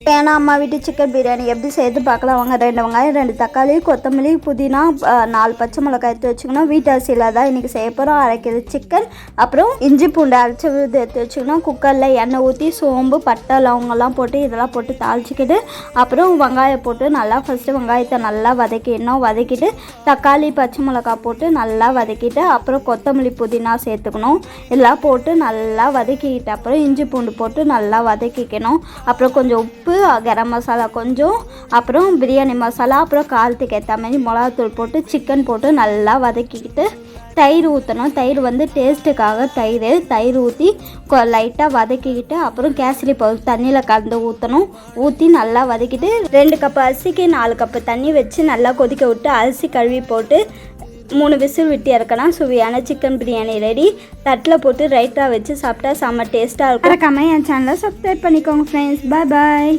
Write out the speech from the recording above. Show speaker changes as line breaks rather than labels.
ஏன்னா அம்மா வீட்டு சிக்கன் பிரியாணி எப்படி செய்து பார்க்கலாம் வாங்க. 2 வெங்காயம் 2 தக்காளி கொத்தமல்லி புதினா 4 பச்சை மிளகாய் எடுத்து வச்சுக்கணும். வீட்டு அரிசியில் தான் இன்றைக்கி செய்ய போகிறோம். 1/2 கிலோ சிக்கன், அப்புறம் இஞ்சி பூண்டு அரைச்சி எடுத்து வச்சுக்கணும். குக்கரில் எண்ணெய் ஊற்றி சோம்பு பட்டை லவங்கெல்லாம் போட்டு இதெல்லாம் போட்டு தாளிச்சிக்கிட்டு அப்புறம் வெங்காயம் போட்டு நல்லா ஃபஸ்ட்டு வெங்காயத்தை நல்லா வதக்கிட்டு தக்காளி பச்சை மிளகாய் போட்டு நல்லா வதக்கிட்டு அப்புறம் கொத்தமல்லி புதினா சேர்த்துக்கணும். இதெல்லாம் போட்டு நல்லா வதக்கிக்கிட்டு அப்புறம் இஞ்சி பூண்டு போட்டு நல்லா வதக்கிக்கணும். அப்புறம் கொஞ்சம் உப்பு, கரம் மசாலா கொஞ்சம், அப்புறம் பிரியாணி மசாலா, அப்புறம் காரத்துக்கு ஏற்ற மாதிரி மிளகாத்தூள் போட்டு சிக்கன் போட்டு நல்லா வதக்கிக்கிட்டு தயிர் ஊற்றணும். தயிர் வந்து டேஸ்ட்டுக்காக தயிர் ஊற்றி லைட்டாக வதக்கிக்கிட்டு அப்புறம் கேசரி பவுடர் தண்ணியில் கலந்து ஊற்றி நல்லா வதக்கிட்டு 2 கப் அரிசிக்கு 4 கப்பு தண்ணி வச்சு நல்லா கொதிக்க விட்டு அரிசி கழுவி போட்டு 3 விசில் விட்டு இறக்கலாம். சுவையான சிக்கன் பிரியாணி ரெடி. தட்டில் போட்டு ரைட்டாக வச்சு சாப்பிட்டா செம்ம டேஸ்ட்டாக இருக்கும். மறக்காம என் சேனலை சப்ஸ்கிரைப் பண்ணிக்கோங்க ஃப்ரெண்ட்ஸ். பாய்.